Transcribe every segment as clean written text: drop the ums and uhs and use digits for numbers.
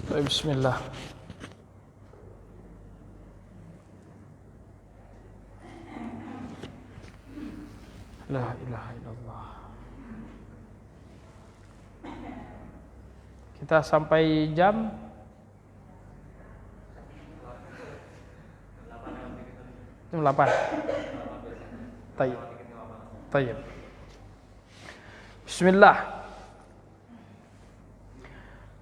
Bismillah. La ilaha illallah. Kita sampai jam 8. Tayyib.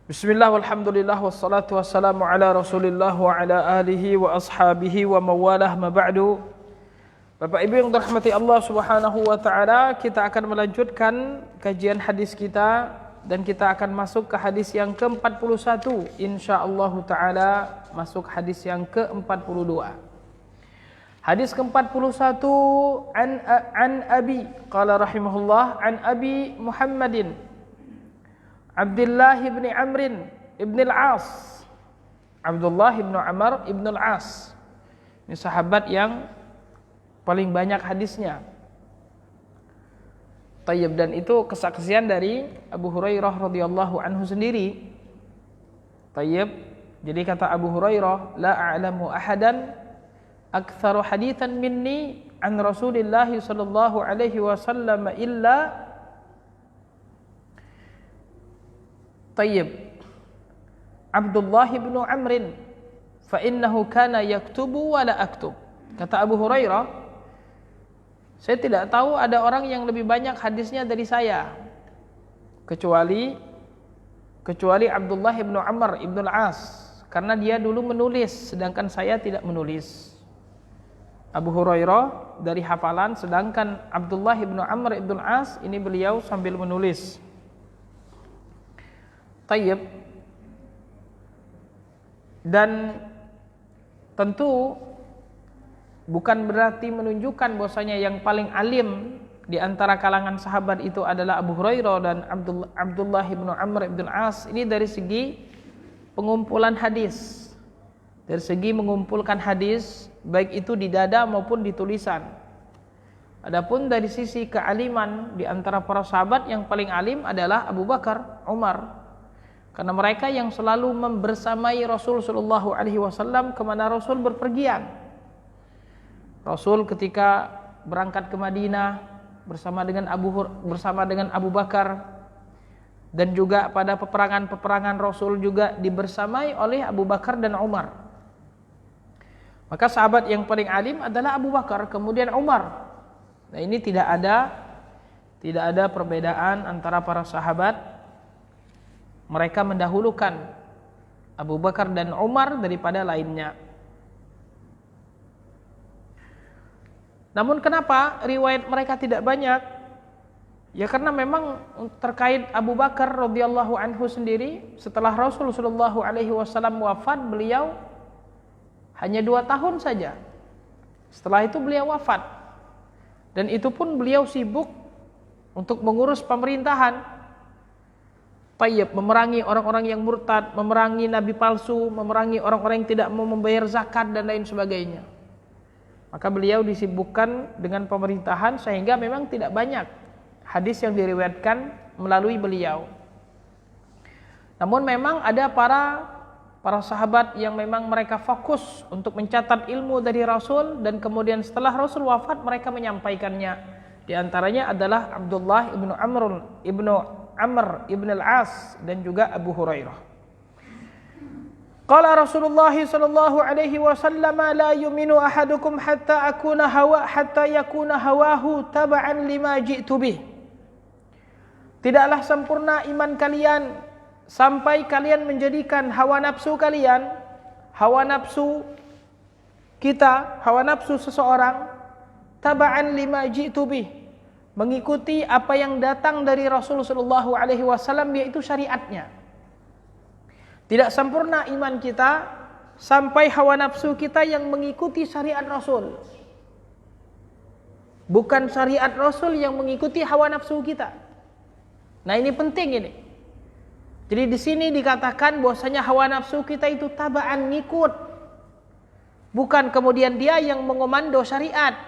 Bismillah walhamdulillah wassalatu wassalamu ala Rasulillah wa ala alihi wa ashabihi wa mawalah ma ba'du. Bapak Ibu yang dirahmati Allah Subhanahu wa taala, kita akan melanjutkan kajian hadis kita dan kita akan masuk ke hadis yang ke-41 insyaallah taala, masuk hadis yang ke-42. Hadis ke-41 an Abi qala rahimahullah an Abi Muhammadin Abdullah bin Amr ibn al-As. Abdullah bin Amr ibn al-As. Ini sahabat yang paling banyak hadisnya. Tayyib, dan itu kesaksian dari Abu Hurairah radhiyallahu anhu sendiri. Tayyib. Jadi kata Abu Hurairah, la a'lamu ahadan aktsaru haditsan minni an Rasulillah sallallahu alaihi wasallam illa Tayyib Abdullah bin Amr fa innahu kana yaktubu wa la aktub. Kata Abu Hurairah, saya tidak tahu ada orang yang lebih banyak hadisnya dari saya kecuali Abdullah bin Amr ibn al-As, karena dia dulu menulis sedangkan saya tidak menulis. Abu Hurairah dari hafalan, sedangkan Abdullah bin Amr ibn al-As ini beliau sambil menulis. Tayyib. Dan tentu bukan berarti menunjukkan bahwasanya yang paling alim di antara kalangan sahabat itu adalah Abu Hurairah dan Abdullah bin Amr ibn al-As. Ini dari segi pengumpulan hadis, dari segi mengumpulkan hadis baik itu di dada maupun di tulisan. Adapun dari sisi kealiman, di antara para sahabat yang paling alim adalah Abu Bakar, Umar, karena mereka yang selalu membersamai Rasul sallallahu alaihi wasallam kemana Rasul berpergian. Rasul ketika berangkat ke Madinah bersama dengan Abu Bakar, dan juga pada peperangan Rasul juga dibersamai oleh Abu Bakar dan Umar. Maka sahabat yang paling alim adalah Abu Bakar, kemudian Umar. Nah, ini tidak ada perbedaan antara para sahabat. Mereka mendahulukan Abu Bakar dan Umar daripada lainnya. Namun kenapa riwayat mereka tidak banyak? Ya karena memang terkait Abu Bakar radhiyallahu anhu sendiri, setelah Rasul sallallahu alaihi wasallam wafat, beliau hanya 2 tahun saja. Setelah itu beliau wafat. Dan itu pun beliau sibuk untuk mengurus pemerintahan. Tayyib, memerangi orang-orang yang murtad, memerangi nabi palsu, memerangi orang-orang yang tidak mau membayar zakat dan lain sebagainya. Maka beliau disibukkan dengan pemerintahan sehingga memang tidak banyak hadis yang diriwayatkan melalui beliau. Namun memang ada para sahabat yang memang mereka fokus untuk mencatat ilmu dari Rasul, dan kemudian setelah Rasul wafat mereka menyampaikannya. Di antaranya adalah Abdullah ibn Amr ibn al-As dan juga Abu Hurairah. Qala Rasulullah sallallahu alaihi wasallam, la yu'minu ahadukum hatta yakuna hawahu tab'an lima ji'tu bih. Tidaklah sempurna iman kalian sampai kalian menjadikan hawa nafsu kalian, hawa nafsu kita, hawa nafsu seseorang, tab'an lima ji'tu bih, mengikuti apa yang datang dari Rasul sallallahu alaihi wasallam, yaitu syariatnya. Tidak sempurna iman kita sampai hawa nafsu kita yang mengikuti syariat Rasul, bukan syariat Rasul yang mengikuti hawa nafsu kita. Nah, ini penting ini. Jadi di sini dikatakan bahwasanya hawa nafsu kita itu tabaan, ngikut. Bukan kemudian dia yang mengomando syariat,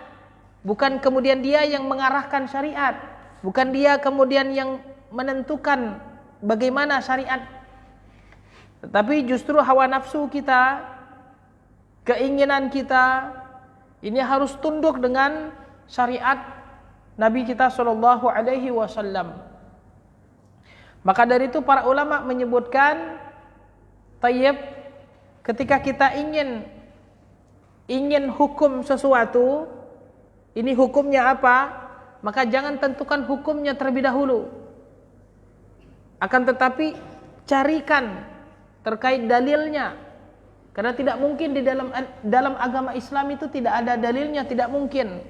bukan kemudian dia yang mengarahkan syariat, bukan dia kemudian yang menentukan bagaimana syariat Tetapi justru hawa nafsu kita, keinginan kita ini harus tunduk dengan syariat Nabi kita sallallahu alaihi wasallam. Maka dari itu para ulama menyebutkan, tayyib, ketika kita ingin hukum sesuatu, ini hukumnya apa, maka jangan tentukan hukumnya terlebih dahulu. Akan tetapi carikan terkait dalilnya. Karena tidak mungkin di dalam agama Islam itu tidak ada dalilnya, tidak mungkin.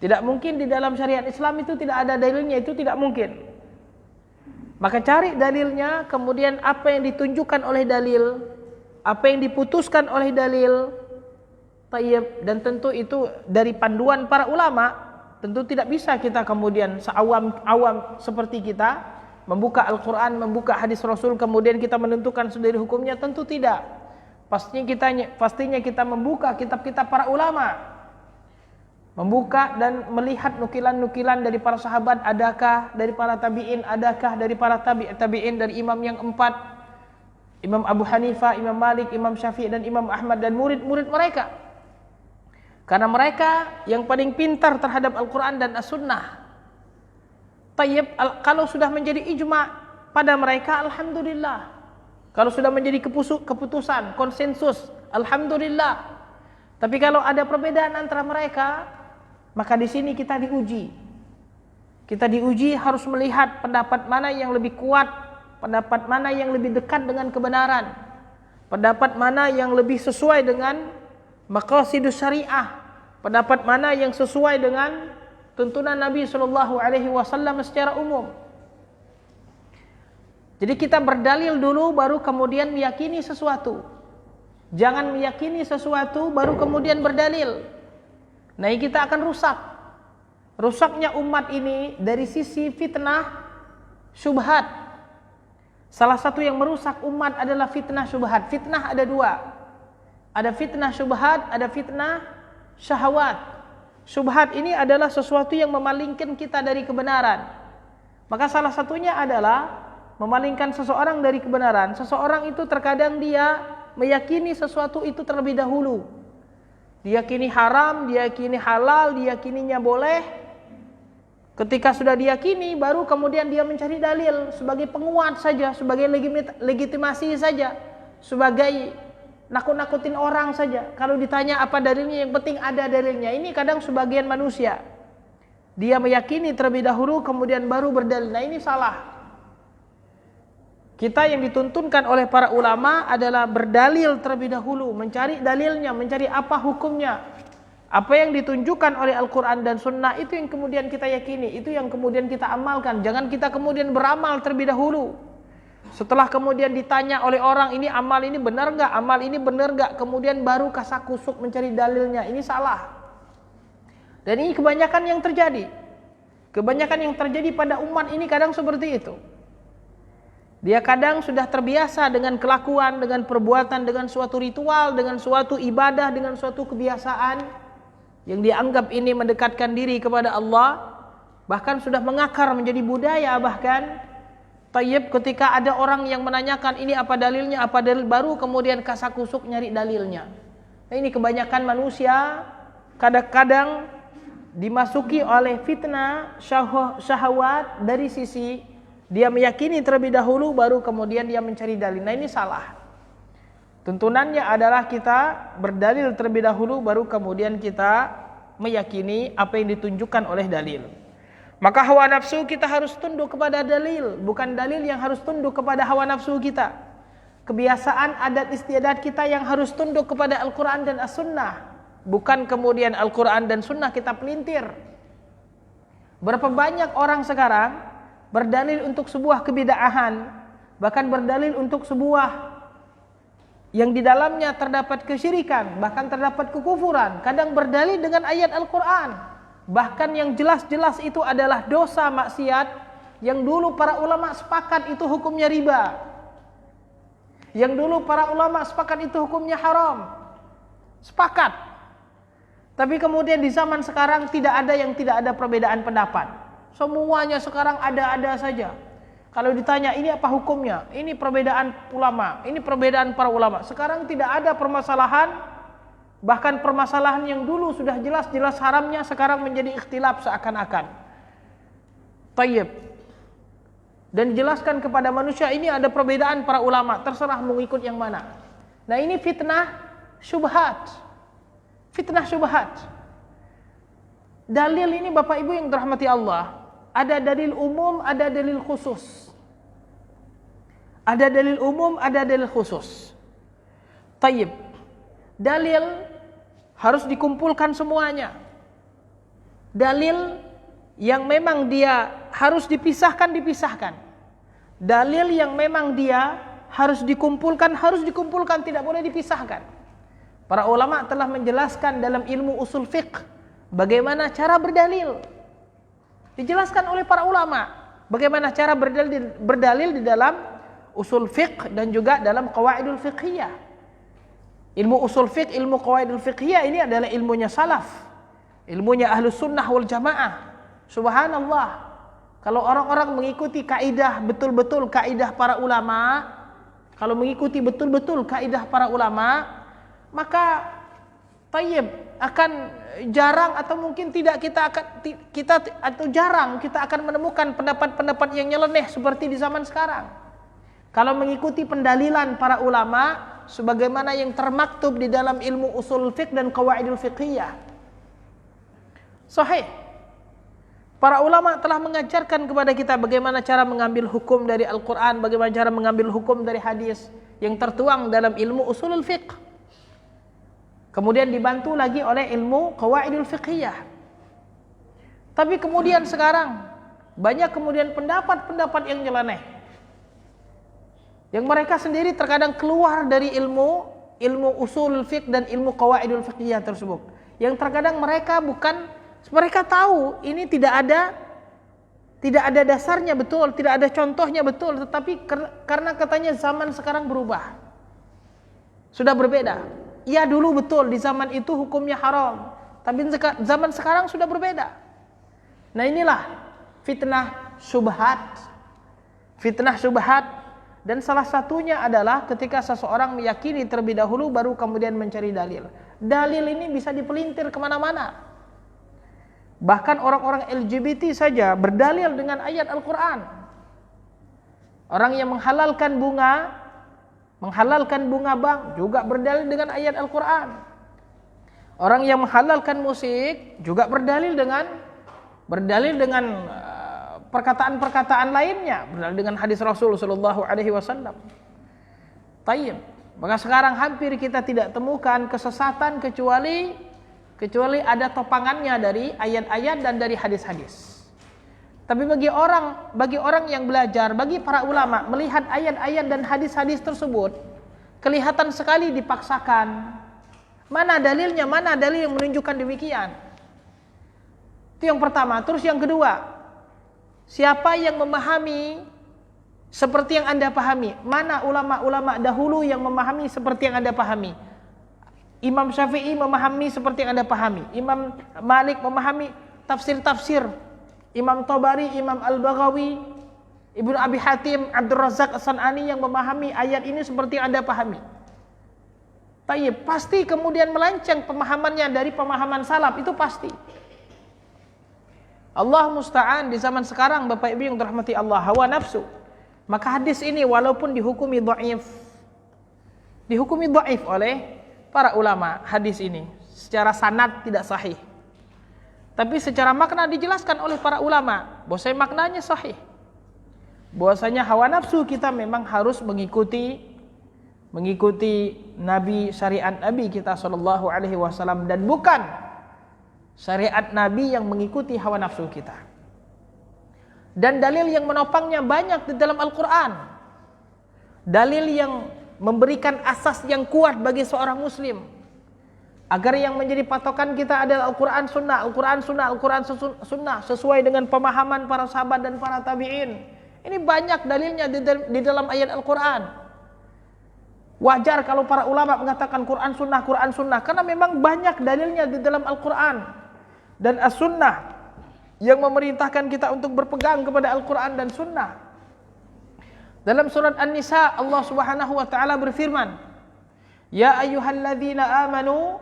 Tidak mungkin di dalam syariat Islam itu tidak ada dalilnya, itu tidak mungkin. Maka cari dalilnya, kemudian apa yang ditunjukkan oleh dalil, apa yang diputuskan oleh dalil, tayyib, dan tentu itu dari panduan para ulama. Tentu tidak bisa kita kemudian seawam seperti kita membuka Al-Quran, membuka hadis Rasul, kemudian kita menentukan sendiri hukumnya, tentu tidak. Pastinya kita membuka kitab-kitab para ulama, membuka dan melihat nukilan-nukilan dari para sahabat, adakah dari para tabi'in, adakah dari para tabi'in, dari imam yang 4, Imam Abu Hanifah, Imam Malik, Imam Syafi'i, dan Imam Ahmad, dan murid-murid mereka. Karena mereka yang paling pintar terhadap Al-Quran dan As-Sunnah. Tayyib, kalau sudah menjadi ijma' pada mereka, alhamdulillah. Kalau sudah menjadi keputusan, konsensus, alhamdulillah. Tapi kalau ada perbedaan antara mereka, maka di sini kita diuji. Kita diuji harus melihat pendapat mana yang lebih kuat, pendapat mana yang lebih dekat dengan kebenaran, pendapat mana yang lebih sesuai dengan maqasidus syariah, pendapat mana yang sesuai dengan tuntunan Nabi sallallahu alaihi wasallam secara umum. Jadi kita berdalil dulu baru kemudian meyakini sesuatu. Jangan meyakini sesuatu baru kemudian berdalil. Nah, kita akan rusak. Rusaknya umat ini dari sisi fitnah syubhat. Salah satu yang merusak umat adalah fitnah syubhat. Fitnah ada dua. Ada fitnah syubhat, ada fitnah syahwat. Syubhat ini adalah sesuatu yang memalingkan kita dari kebenaran. Maka salah satunya adalah memalingkan seseorang dari kebenaran. Seseorang itu terkadang dia meyakini sesuatu itu terlebih dahulu. Diyakini haram, diyakini halal, diyakininya boleh. Ketika sudah diyakini, baru kemudian dia mencari dalil sebagai penguat saja, sebagai legitimasi saja, sebagai nakut-nakutin orang saja. Kalau ditanya apa dalilnya, yang penting ada dalilnya. Ini kadang sebagian manusia, dia meyakini terlebih dahulu kemudian baru berdalil. Nah, ini salah. Kita yang dituntunkan oleh para ulama adalah berdalil terlebih dahulu, mencari dalilnya, mencari apa hukumnya, apa yang ditunjukkan oleh Al-Quran dan Sunnah, itu yang kemudian kita yakini, itu yang kemudian kita amalkan. Jangan kita kemudian beramal terlebih dahulu. Setelah kemudian ditanya oleh orang, ini amal ini benar enggak, amal ini benar enggak, kemudian baru kasak-kusuk mencari dalilnya. Ini salah. Dan ini kebanyakan yang terjadi. Kebanyakan yang terjadi pada umat ini kadang seperti itu. Dia kadang sudah terbiasa dengan kelakuan, dengan perbuatan, dengan suatu ritual, dengan suatu ibadah, dengan suatu kebiasaan yang dianggap ini mendekatkan diri kepada Allah, bahkan sudah mengakar menjadi budaya. Bahkan tayyib, ketika ada orang yang menanyakan ini apa dalilnya, apa dalil, baru kemudian kasak-kusuk nyari dalilnya. Nah, ini kebanyakan manusia kadang-kadang dimasuki oleh fitnah syahwat dari sisi dia meyakini terlebih dahulu baru kemudian dia mencari dalil. Nah, ini salah. Tuntunannya adalah kita berdalil terlebih dahulu baru kemudian kita meyakini apa yang ditunjukkan oleh dalil. Maka hawa nafsu kita harus tunduk kepada dalil, bukan dalil yang harus tunduk kepada hawa nafsu kita. Kebiasaan adat istiadat kita yang harus tunduk kepada Al-Quran dan As-Sunnah, bukan kemudian Al-Quran dan Sunnah kita pelintir. Berapa banyak orang sekarang berdalil untuk sebuah kebid'ahan, bahkan berdalil untuk sebuah yang di dalamnya terdapat kesyirikan, bahkan terdapat kekufuran, kadang berdalil dengan ayat Al-Quran, bahkan yang jelas-jelas itu adalah dosa maksiat yang dulu para ulama sepakat itu hukumnya riba, yang dulu para ulama sepakat itu hukumnya haram, sepakat. Tapi kemudian di zaman sekarang tidak ada yang tidak ada perbedaan pendapat. Semuanya sekarang ada-ada saja. Kalau ditanya ini apa hukumnya, ini perbedaan ulama, ini perbedaan para ulama. Sekarang tidak ada permasalahan, bahkan permasalahan yang dulu sudah jelas-jelas haramnya sekarang menjadi ikhtilaf seakan-akan. Tayyib. Dan dijelaskan kepada manusia ini ada perbedaan para ulama, terserah mau ikut yang mana. Nah ini fitnah syubhat. Fitnah syubhat. Dalil ini Bapak Ibu yang dirahmati Allah, ada dalil umum, ada dalil khusus. Ada dalil umum, ada dalil khusus. Tayyib. Dalil harus dikumpulkan semuanya. Dalil yang memang dia harus dipisahkan, dipisahkan. Dalil yang memang dia harus dikumpulkan, tidak boleh dipisahkan. Para ulama telah menjelaskan dalam ilmu usul fiqh bagaimana cara berdalil. Dijelaskan oleh para ulama bagaimana cara berdalil di dalam usul fiqh dan juga dalam qawaidul fiqhiyah. Ilmu usul fiqh, ilmu qawaidul fiqhiyah ini adalah ilmunya salaf, ilmunya ahlus sunnah wal jamaah. Subhanallah, kalau orang-orang mengikuti kaidah betul-betul kaidah para ulama, kalau mengikuti betul-betul kaidah para ulama, maka tayyib akan jarang atau mungkin tidak jarang kita akan menemukan pendapat-pendapat yang nyeleneh seperti di zaman sekarang. Kalau mengikuti pendalilan para ulama sebagaimana yang termaktub di dalam ilmu usul fiqh dan qawaidul fiqhiyah. Sahih. Para ulama telah mengajarkan kepada kita bagaimana cara mengambil hukum dari Al-Quran, bagaimana cara mengambil hukum dari hadis yang tertuang dalam ilmu usulul fiqh. Kemudian dibantu lagi oleh ilmu qawaidul fiqhiyah. Tapi kemudian sekarang banyak kemudian pendapat-pendapat yang nyeleneh, yang mereka sendiri terkadang keluar dari ilmu usulul fiqh dan ilmu qawaidul fiqhiyah tersebut. Yang terkadang mereka tahu ini tidak ada dasarnya betul, tidak ada contohnya betul, tetapi karena katanya zaman sekarang berubah, sudah berbeda. Ya dulu betul di zaman itu hukumnya haram, tapi zaman sekarang sudah berbeda. Nah inilah fitnah syubhat. Fitnah syubhat, dan salah satunya adalah ketika seseorang meyakini terlebih dahulu baru kemudian mencari dalil. Dalil ini bisa dipelintir kemana-mana. Bahkan orang-orang LGBT saja berdalil dengan ayat Al-Quran. Orang yang menghalalkan bunga bank juga berdalil dengan ayat Al-Quran. Orang yang menghalalkan musik juga berdalil dengan perkataan-perkataan lainnya, berdalil dengan hadis Rasul sallallahu alaihi wasallam. Tayyib. Maka sekarang hampir kita tidak temukan kesesatan kecuali ada topangannya dari ayat-ayat dan dari hadis-hadis. Tapi bagi orang yang belajar, bagi para ulama melihat ayat-ayat dan hadis-hadis tersebut, kelihatan sekali dipaksakan. Mana dalilnya? Mana dalil yang menunjukkan demikian? Itu yang pertama. Terus yang kedua, siapa yang memahami seperti yang Anda pahami? Mana ulama-ulama dahulu yang memahami seperti yang Anda pahami? Imam Syafi'i memahami seperti yang Anda pahami. Imam Malik memahami tafsir-tafsir. Imam Tabari, Imam Al-Baghawi, Ibnu Abi Hatim, Abdul Razak As-San'ani yang memahami ayat ini seperti yang Anda pahami. Tayyib, pasti kemudian melenceng pemahamannya dari pemahaman salaf, itu pasti. Allah musta'an di zaman sekarang Bapak Ibu yang dirahmati Allah, hawa nafsu. Maka hadis ini walaupun dihukumi dhaif oleh para ulama, hadis ini secara sanad tidak sahih, tapi secara makna dijelaskan oleh para ulama bahwasanya maknanya sahih, bahwasanya hawa nafsu kita memang harus mengikuti Nabi, syariat Nabi kita sallallahu alaihi wasallam, dan bukan syariat Nabi yang mengikuti hawa nafsu kita. Dan dalil yang menopangnya banyak di dalam Al-Quran, dalil yang memberikan asas yang kuat bagi seorang muslim agar yang menjadi patokan kita adalah Al-Quran Sunnah, Al-Quran Sunnah, Al-Quran Sunnah sesuai dengan pemahaman para sahabat dan para tabi'in. Ini banyak dalilnya di dalam ayat Al-Quran. Wajar kalau para ulama mengatakan Quran Sunnah, karena memang banyak dalilnya di dalam Al-Quran dan As-Sunnah yang memerintahkan kita untuk berpegang kepada Al-Quran dan Sunnah. Dalam surat An-Nisa Allah Subhanahu wa taala berfirman, "Ya ayyuhalladzina amanu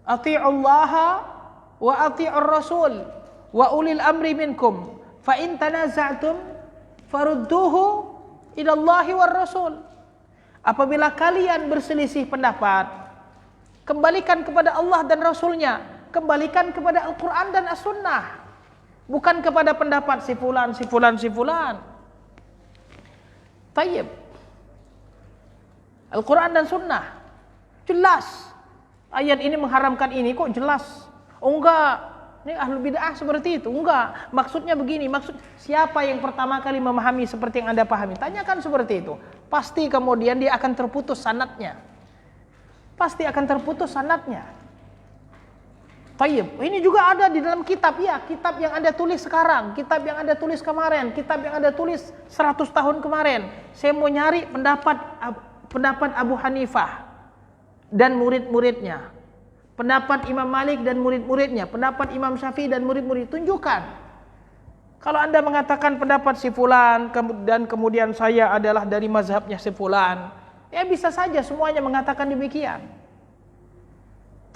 athi'ullaha wa athi'ur rasul wa ulil amri minkum fa in tanaza'tum farudduhu ila Allahi war rasul." Apabila kalian berselisih pendapat, kembalikan kepada Allah dan Rasulnya, kembalikan kepada Al-Quran dan As-Sunnah, bukan kepada pendapat si fulan. Tayyib. Al-Quran dan Sunnah jelas. Ayat ini mengharamkan ini kok jelas. Oh enggak, ini ahlul bid'ah seperti itu. Enggak, maksudnya begini. Maksud siapa yang pertama kali memahami seperti yang Anda pahami? Tanyakan seperti itu. Pasti kemudian dia akan terputus sanadnya. Pasti akan terputus sanadnya. Tayyib. Ini juga ada di dalam kitab, ya, kitab yang Anda tulis sekarang, kitab yang Anda tulis kemarin, kitab yang Anda tulis 100 tahun kemarin. Saya mau nyari pendapat Abu Hanifah dan murid-muridnya, pendapat Imam Malik dan murid-muridnya, pendapat Imam Syafi'i dan murid-murid. Tunjukkan. Kalau Anda mengatakan pendapat si fulan dan kemudian saya adalah dari mazhabnya si fulan, ya bisa saja semuanya mengatakan demikian.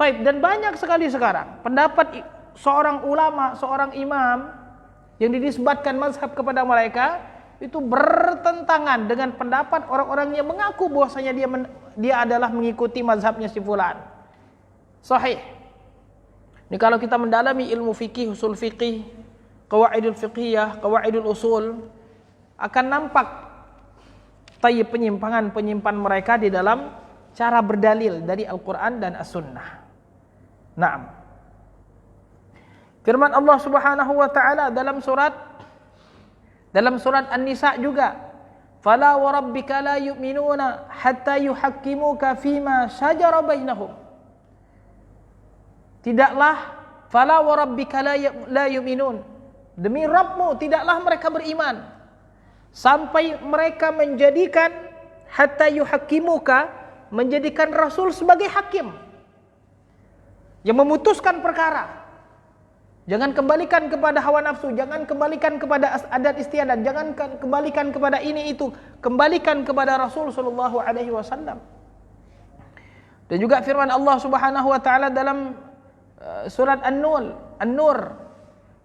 Taib. Dan banyak sekali sekarang pendapat seorang ulama, seorang imam yang dinisbatkan mazhab kepada mereka itu bertentangan dengan pendapat orang-orang yang mengaku bahwasanya dia adalah mengikuti mazhabnya si fulan. Sahih. Ini kalau kita mendalami ilmu fikih, usul fikih, qawaidul fiqhiyah, qawaidul usul, akan nampak tayyib penyimpangan mereka di dalam cara berdalil dari Al-Quran dan As-Sunnah. Naam. Firman Allah Subhanahu wa taala dalam surat An-Nisa juga, "Fala wa rabbika la yu'minuna hatta yuhakkimuka fima shajara bainahum." Tidaklah, fala wa rabbika la yu'minun, demi Rabbmu tidaklah mereka beriman sampai mereka menjadikan hatta yuhakkimuka, menjadikan Rasul sebagai hakim yang memutuskan perkara. Jangan kembalikan kepada hawa nafsu, jangan kembalikan kepada adat istiadat, jangan kembalikan kepada ini itu, kembalikan kepada Rasul sallallahu alaihi wasallam. Dan juga firman Allah Subhanahu wa taala dalam surat An-Nur,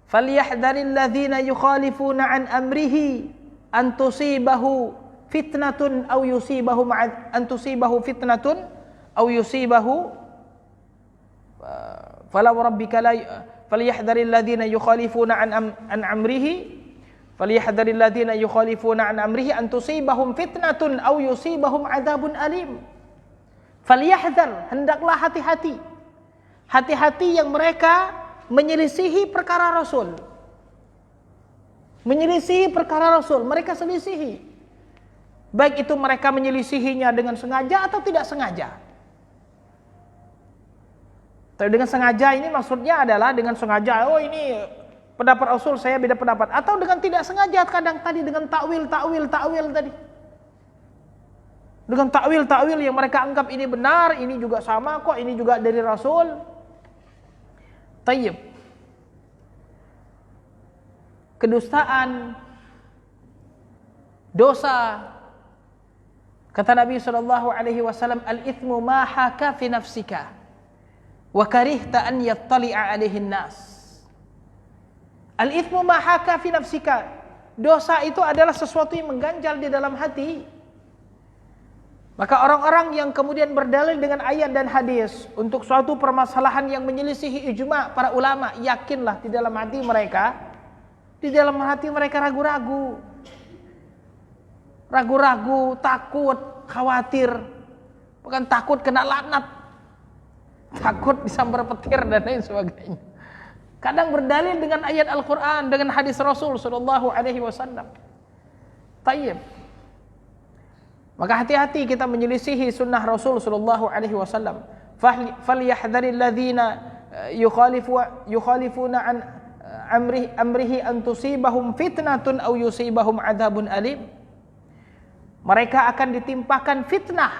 "Falyahdharil ladzina yukhalifuna an amrihi an tusibahu fitnatun aw yusibahu fala rabbika la falyahdharil ladzina yukhalifuna an amrihi an tusibahum fitnatun aw yusibahum adzabun alim." Falyahdhar, hendaklah hati-hati. Hati-hati yang mereka menyelisihi perkara Rasul. Menyelisihi perkara Rasul, mereka selisihi. Baik itu mereka menyelisihinya dengan sengaja atau tidak sengaja. Tapi dengan sengaja ini maksudnya adalah dengan sengaja, oh ini pendapat Rasul, saya beda pendapat. Atau dengan tidak sengaja, kadang tadi dengan takwil tadi. Dengan takwil yang mereka anggap ini benar, ini juga sama kok, ini juga dari Rasul. Tayyib. Kedustaan, dosa. Kata Nabi sallallahu alaihi wasallam, "Al-ithmu ma haka fi nafsika wa karihta an yattali'a alaihi nas." Al-ithmu ma haka fi nafsika. Dosa itu adalah sesuatu yang mengganjal di dalam hati. Maka orang-orang yang kemudian berdalil dengan ayat dan hadis untuk suatu permasalahan yang menyelisihi ijma' para ulama, yakinlah di dalam hati mereka ragu-ragu, takut, khawatir, bukan takut kena laknat, takut disambar petir dan lain sebagainya. Kadang berdalil dengan ayat Al-Quran, dengan hadis Rasul sallallahu alaihi wasallam. Tayyib. Maka hati-hati kita menyelisihi sunnah Rasul sallallahu alaihi wasallam. Falyahdharil ladzina yukhalifuna an amrihi an tusibahum fitnatun aw yusibahum adzabun alim. Mereka akan ditimpakan fitnah.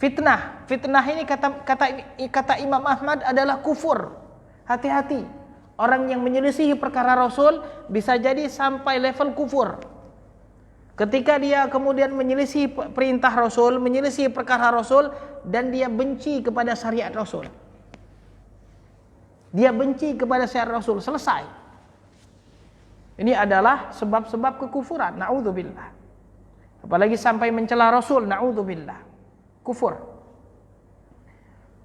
Fitnah ini kata Imam Ahmad adalah kufur. Hati-hati. Orang yang menyelisihi perkara Rasul bisa jadi sampai level kufur. Ketika dia kemudian menyelisih perintah Rasul, menyelisih perkara Rasul, dan dia benci kepada syariat Rasul. Dia benci kepada syariat Rasul, selesai. Ini adalah sebab-sebab kekufuran, na'udzubillah. Apalagi sampai mencela Rasul, na'udzubillah. Kufur.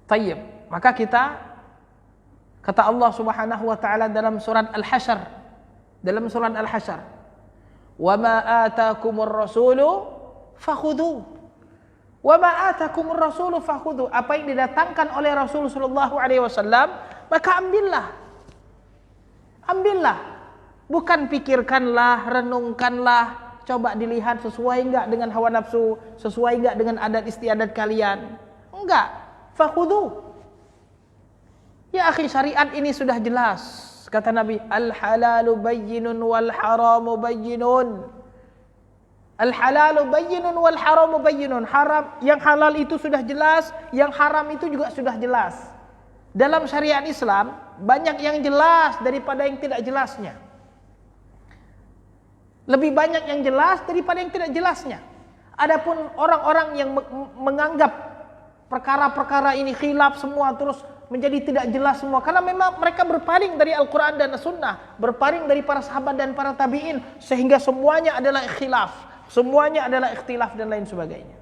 Tayyib. Maka kita, kata Allah Subhanahu wa taala dalam surat Al-Hasyr, "Wa ma atakumur rasulu fakhudhu." Wa ma atakumur rasulu fakhudhu. Apa yang didatangkan oleh Rasul sallallahu alaihi wasallam, maka ambillah. Ambillah. Bukan pikirkanlah, renungkanlah, coba dilihat sesuai enggak dengan hawa nafsu, sesuai enggak dengan adat istiadat kalian. Enggak. Fakhudhu. Ya akhi, syariat ini sudah jelas. Kata Nabi, al-halalu bayyinun wal haramu bayyinun. Al-halalu bayyinun wal haramu bayyinun. Haram, yang halal itu sudah jelas, yang haram itu juga sudah jelas. Dalam syariat Islam banyak yang jelas daripada yang tidak jelasnya. Lebih banyak yang jelas daripada yang tidak jelasnya. Adapun orang-orang yang menganggap perkara-perkara ini khilaf semua, terus menjadi tidak jelas semua, karena memang mereka berpaling dari Al-Quran dan As-Sunnah, berpaling dari para sahabat dan para tabi'in, sehingga semuanya adalah khilaf, semuanya adalah ikhtilaf dan lain sebagainya.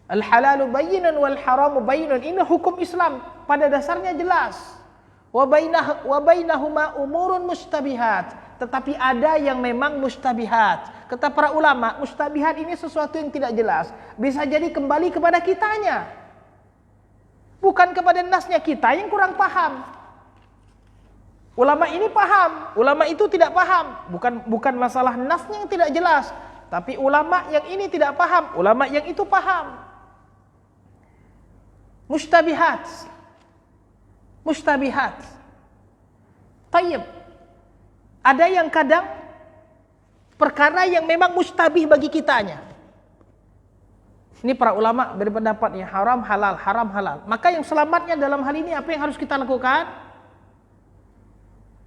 Al-halalu bayyinun wal haramu bayyinun. Ini hukum Islam pada dasarnya jelas. Wa bainahuma umurun mustabihat. Tetapi ada yang memang mustabihat. Kata para ulama, mustabihat ini sesuatu yang tidak jelas, bisa jadi kembali kepada kitanya, bukan kepada nasnya, kita yang kurang paham. Ulama ini paham, ulama itu tidak paham. Bukan masalah nasnya yang tidak jelas, tapi ulama yang ini tidak paham, ulama yang itu paham. Mustabihat. Tayyib. Ada yang kadang perkara yang memang mustabih bagi kitanya. Ini para ulama berpendapat ya, haram halal, haram halal. Maka yang selamatnya dalam hal ini apa yang harus kita lakukan?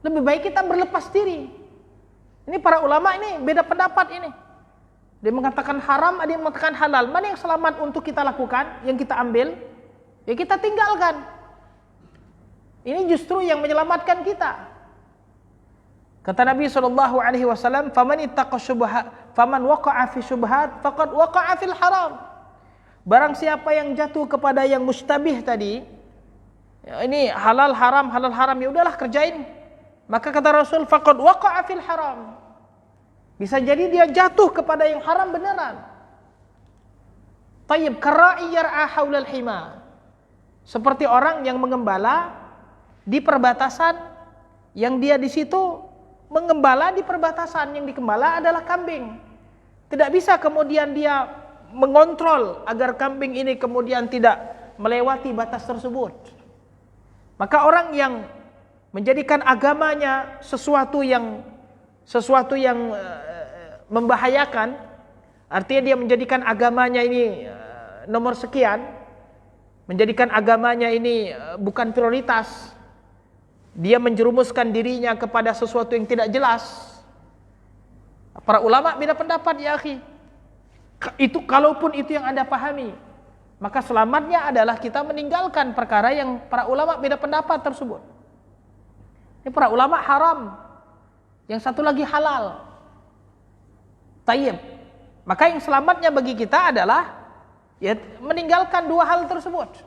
Lebih baik kita berlepas diri. Ini para ulama ini beda pendapat ini. Dia mengatakan haram, ada yang mengatakan halal. Mana yang selamat untuk kita lakukan, yang kita ambil? Ya kita tinggalkan. Ini justru yang menyelamatkan kita. Kata Nabi SAW, "Faman ittaqa syubhat, faman waqa'a fi syubhat, faqad waqa'a fil haram." Barang siapa yang jatuh kepada yang mustabih tadi, ya ini halal haram, ya udahlah kerjain. Maka kata Rasul, faqad waqa'a fil haram. Bisa jadi dia jatuh kepada yang haram beneran. Tayyib, kara'i yar'a haulal hima. Seperti orang yang mengembala di perbatasan, yang dia di situ mengembala di perbatasan, yang dikembala adalah kambing. Tidak bisa kemudian dia mengontrol agar kambing ini kemudian tidak melewati batas tersebut. Maka orang yang menjadikan agamanya sesuatu yang membahayakan, artinya dia menjadikan agamanya ini nomor sekian, menjadikan agamanya ini bukan prioritas, dia menjerumuskan dirinya kepada sesuatu yang tidak jelas. Para ulama beda pendapat ya akhi. Itu kalaupun itu yang Anda pahami, maka selamatnya adalah kita meninggalkan perkara yang para ulama beda pendapat tersebut. Ini para ulama haram, yang satu lagi halal. Tayyib. Maka yang selamatnya bagi kita adalah ya meninggalkan dua hal tersebut.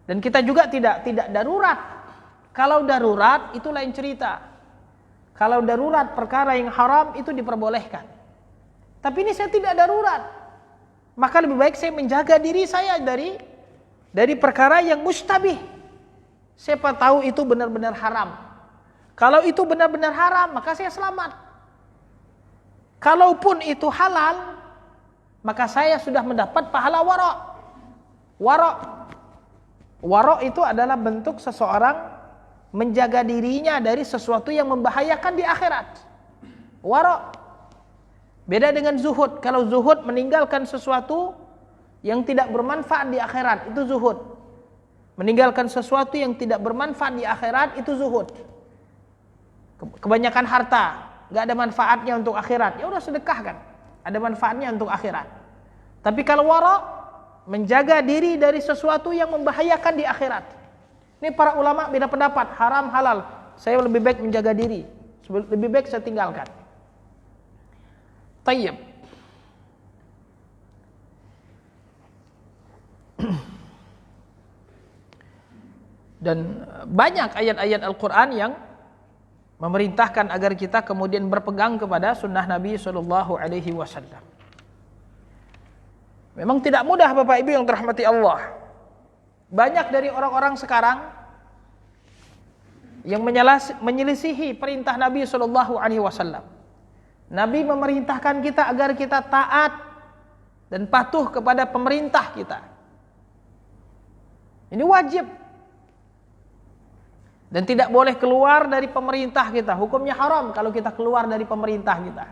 Dan kita juga tidak darurat. Kalau darurat itu lain cerita. Kalau darurat perkara yang haram itu diperbolehkan. Tapi ini saya tidak darurat. Maka lebih baik saya menjaga diri saya dari perkara yang mustabih. Siapa tahu itu benar-benar haram. Kalau itu benar-benar haram, maka saya selamat. Kalaupun itu halal, maka saya sudah mendapat pahala wara'. Wara' itu adalah bentuk seseorang menjaga dirinya dari sesuatu yang membahayakan di akhirat. Wara'. Beda dengan zuhud. Kalau zuhud meninggalkan sesuatu yang tidak bermanfaat di akhirat, itu zuhud. Meninggalkan sesuatu yang tidak bermanfaat di akhirat, itu zuhud. kebanyakan harta, nggak ada manfaatnya untuk akhirat, ya udah sedekahkan, ada manfaatnya untuk akhirat. Tapi kalau wara, menjaga diri dari sesuatu yang membahayakan di akhirat. Ini para ulama beda pendapat, haram halal. Saya lebih baik menjaga diri, lebih baik saya tinggalkan. Tayyib. Dan banyak ayat-ayat Al-Quran yang memerintahkan agar kita kemudian berpegang kepada sunnah Nabi SAW. Memang tidak mudah Bapak Ibu yang dirahmati Allah. Banyak dari orang-orang sekarang yang menyelisihi perintah Nabi SAW. Nabi memerintahkan kita agar kita taat dan patuh kepada pemerintah kita. Ini wajib. Dan tidak boleh keluar dari pemerintah kita. Hukumnya haram kalau kita keluar dari pemerintah kita.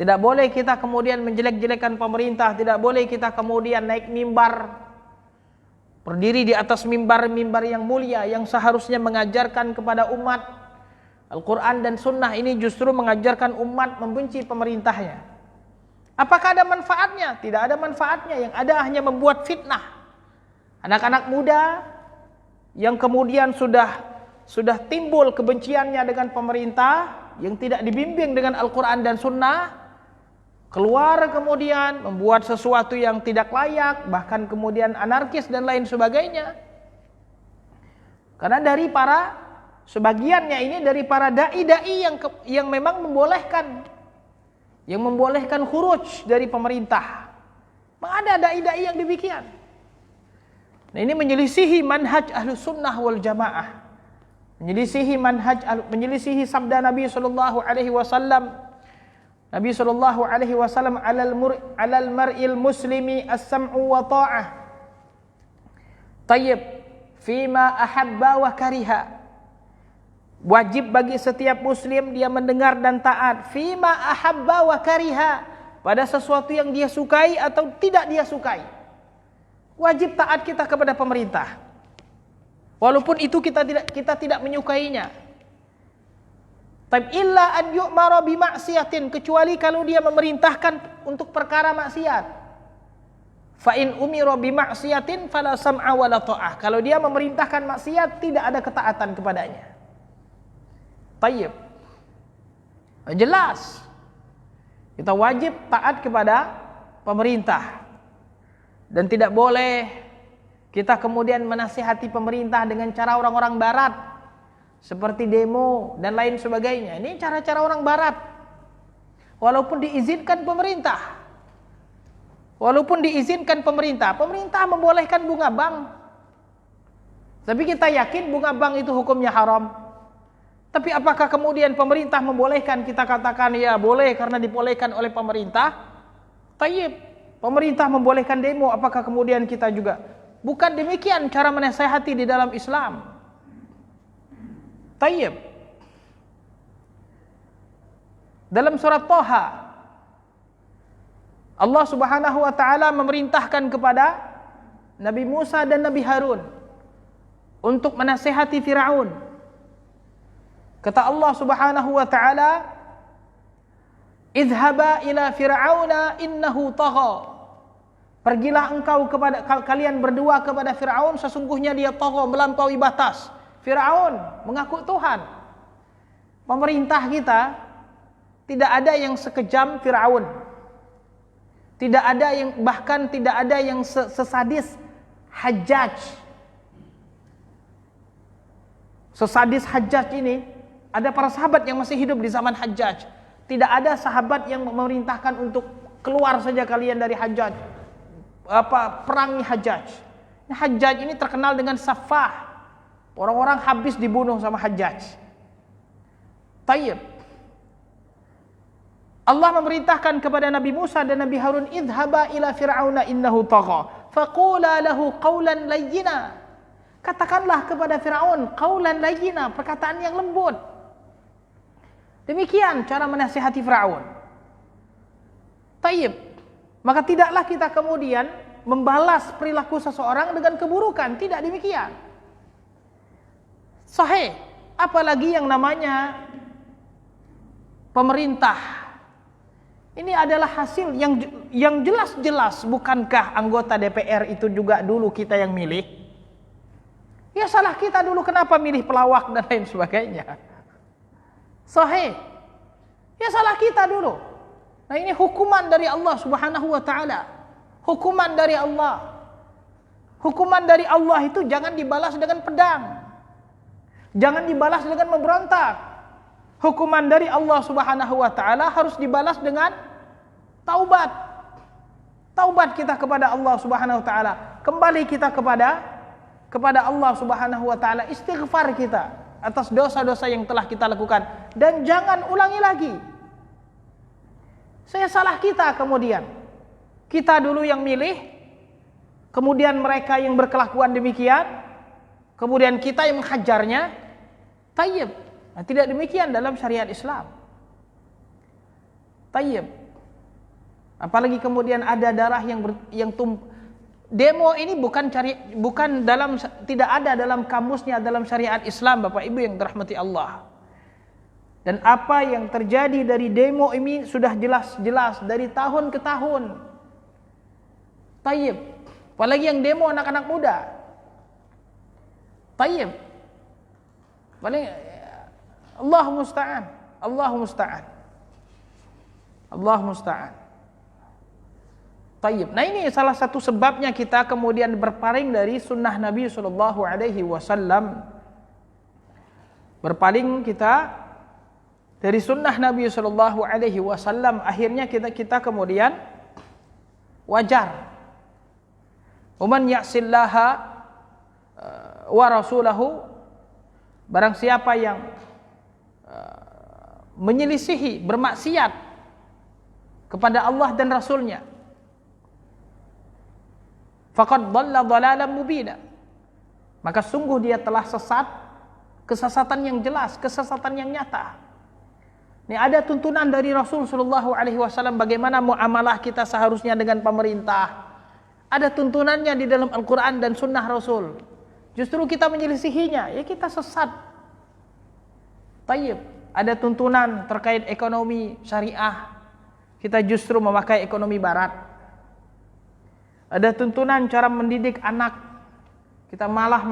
Tidak boleh kita kemudian menjelek-jelekan pemerintah. Tidak boleh kita kemudian naik mimbar, berdiri di atas mimbar-mimbar yang mulia, yang seharusnya mengajarkan kepada umat. Al-Quran dan Sunnah ini justru mengajarkan umat membenci pemerintahnya. Apakah ada manfaatnya? Tidak ada manfaatnya. Yang ada hanya membuat fitnah. Anak-anak muda yang kemudian sudah timbul kebenciannya dengan pemerintah, yang tidak dibimbing dengan Al-Quran dan Sunnah, keluar kemudian membuat sesuatu yang tidak layak, bahkan kemudian anarkis dan lain sebagainya. Karena dari para sebagiannya ini dari para dai-dai yang memang membolehkan khuruj dari pemerintah. Ada dai-dai yang demikian. Nah, ini menyelisihi manhaj Ahlus Sunnah wal Jamaah. Menyelisihi sabda Nabi sallallahu alaihi wasallam. Nabi sallallahu alaihi wasallam, alal mar'il muslimi as-sam'u wa ta'ah. Tayyib, fima ahabba wa kariha. Wajib bagi setiap muslim dia mendengar dan taat fima ahabba wa kariha, pada sesuatu yang dia sukai atau tidak dia sukai. Wajib taat kita kepada pemerintah, walaupun itu kita tidak menyukainya. Tapi illa an yu'mara bi ma'siyatin, kecuali kalau dia memerintahkan untuk perkara maksiat. Fa in umira bi ma'siyatin fala sam'a wala ta'ah. Kalau dia memerintahkan maksiat, tidak ada ketaatan kepadanya. Tayyib. Jelas. Kita wajib taat kepada pemerintah. Dan tidak boleh kita kemudian menasihati pemerintah dengan cara orang-orang barat, seperti demo dan lain sebagainya. Ini cara-cara orang barat. Walaupun diizinkan pemerintah. Pemerintah membolehkan bunga bank. Tapi kita yakin bunga bank itu hukumnya haram. Tapi apakah kemudian pemerintah membolehkan, kita katakan ya boleh karena dibolehkan oleh pemerintah? Tayyib. Pemerintah membolehkan demo, apakah kemudian kita juga? Bukan demikian cara menasihati di dalam Islam. Tayyib. Dalam surat Thaha, Allah Subhanahu wa taala memerintahkan kepada Nabi Musa dan Nabi Harun untuk menasihati Firaun. Kata Allah Subhanahu wa taala, "Idhhaba ila fir'auna innahu tagha." Pergilah engkau kepada kalian berdua kepada Firaun, sesungguhnya dia tagha, melampaui batas. Firaun mengaku Tuhan. Pemerintah kita tidak ada yang sekejam Firaun. Tidak ada yang sesadis Hajjaj. Sesadis Hajjaj ini, ada para sahabat yang masih hidup di zaman Hajjaj. Tidak ada sahabat yang memerintahkan untuk keluar saja kalian dari Hajjaj. Perangi Hajjaj. Hajjaj ini terkenal dengan safah. Orang-orang habis dibunuh sama Hajjaj. Tayyib. Allah memerintahkan kepada Nabi Musa dan Nabi Harun, idhhaba ila fir'auna innahu tagha faqula lahu qawlan layyina. Katakanlah kepada Firaun qawlan layyina, perkataan yang lembut. Demikian cara menasihati Firaun. Tayyib. Maka tidaklah kita kemudian membalas perilaku seseorang dengan keburukan, tidak demikian. Sahih, apalagi yang namanya pemerintah. Ini adalah hasil yang jelas-jelas. Bukankah anggota DPR itu juga dulu kita yang milih? Ya salah kita dulu, kenapa milih pelawak dan lain sebagainya. Sahih. Ya salah kita dulu. Nah ini hukuman dari Allah subhanahu wa ta'ala. Hukuman dari Allah. Hukuman dari Allah itu jangan dibalas dengan pedang. Jangan dibalas dengan memberontak. Hukuman dari Allah subhanahu wa ta'ala harus dibalas dengan taubat. Taubat kita kepada Allah subhanahu wa ta'ala. Kembali kita kepada Allah subhanahu wa ta'ala. Istighfar kita atas dosa-dosa yang telah kita lakukan. Dan jangan ulangi lagi. Saya salah kita kemudian. Kita dulu yang milih. Kemudian mereka yang berkelakuan demikian. Kemudian kita yang menghajarnya. Tayyib. Nah, tidak demikian dalam syariat Islam. Tayyib. Apalagi kemudian ada darah yang demo ini tidak ada dalam kamusnya dalam syariat Islam, Bapak Ibu yang dirahmati Allah. Dan apa yang terjadi dari demo ini sudah jelas-jelas dari tahun ke tahun. Tayyib. Apalagi yang demo anak-anak muda. Tayyib. Paling Allah musta'an. Allah musta'an. Allah musta'an. Tayyib. Nah ini salah satu sebabnya kita kemudian berpaling dari sunnah Nabi SAW. Berpaling kita dari sunnah Nabi SAW. Akhirnya kita kemudian wajar. Waman ya'sillaha wa rasulahu. Barang siapa yang menyelisihi, bermaksiat kepada Allah dan Rasulnya, faqad dhalla dhalalan mubina, maka sungguh dia telah sesat, kesesatan yang jelas, kesesatan yang nyata. Ini ada tuntunan dari Rasul sallallahu alaihi wasallam bagaimana muamalah kita seharusnya dengan pemerintah. Ada tuntunannya di dalam Al-Qur'an dan sunnah Rasul. Justru kita menyelisihinya, ya kita sesat. Tayyib. Ada tuntunan terkait ekonomi syariah, kita justru memakai ekonomi barat. Ada tuntunan cara mendidik anak, kita malah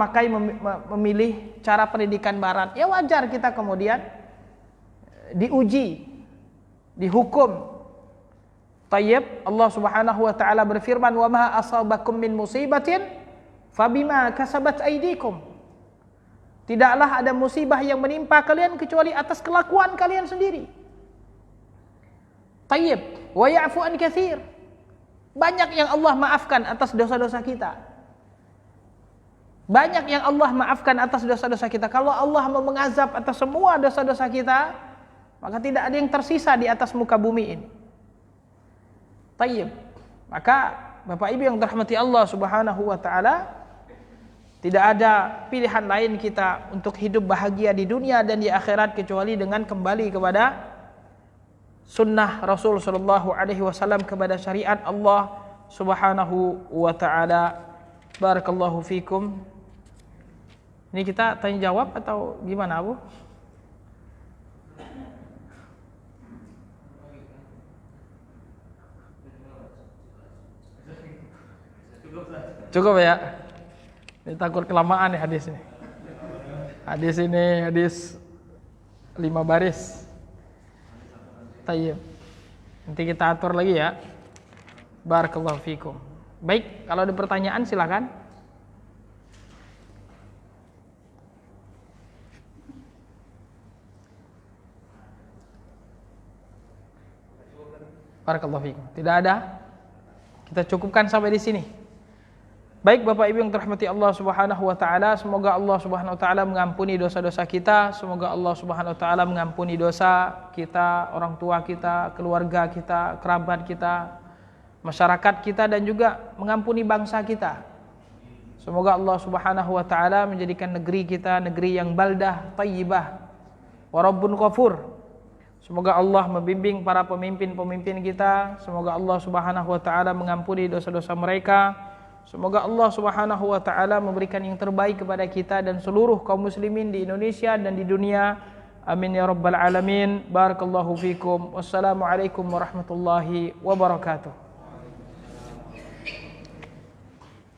memilih cara pendidikan barat. Ya wajar kita kemudian diuji, dihukum. Tayyib. Allah subhanahu wa ta'ala berfirman, wa ma asabakum min musibatin fabima kasabat aydikum. Tidaklah ada musibah yang menimpa kalian kecuali atas kelakuan kalian sendiri. Tayyib. Wa ya'fu an katsir. Banyak yang Allah maafkan atas dosa-dosa kita. Banyak yang Allah maafkan atas dosa-dosa kita. Kalau Allah mau mengazab atas semua dosa-dosa kita, maka tidak ada yang tersisa di atas muka bumi ini. Tayyib. Maka Bapak Ibu yang dirahmati Allah subhanahu wa ta'ala, tidak ada pilihan lain kita untuk hidup bahagia di dunia dan di akhirat kecuali dengan kembali kepada sunnah Rasul sallallahu alaihi wasallam, kepada syariat Allah subhanahu wa ta'ala. Barakallahu fikum. Ini kita tanya jawab atau gimana, Bu? Cukup ya? Ini takut kelamaan nih hadis ini. Hadis 5 baris. Tayyib. Nanti kita atur lagi ya. Barakallahu fikum. Baik, kalau ada pertanyaan silakan. Barakallahu fikum. Tidak ada? Kita cukupkan sampai di sini. Baik Bapak Ibu yang dirahmati Allah Subhanahu wa taala, semoga Allah Subhanahu wa taala mengampuni dosa-dosa kita, semoga Allah Subhanahu wa taala mengampuni dosa kita, orang tua kita, keluarga kita, kerabat kita, masyarakat kita, dan juga mengampuni bangsa kita. Semoga Allah Subhanahu wa taala menjadikan negeri kita negeri yang baldah thayyibah wa rabbun ghafur. Semoga Allah membimbing para pemimpin-pemimpin kita, semoga Allah Subhanahu wa taala mengampuni dosa-dosa mereka. Semoga Allah Subhanahu wa taala memberikan yang terbaik kepada kita dan seluruh kaum muslimin di Indonesia dan di dunia. Amin ya rabbal alamin. Barakallahu fikum. Wassalamualaikum warahmatullahi wabarakatuh.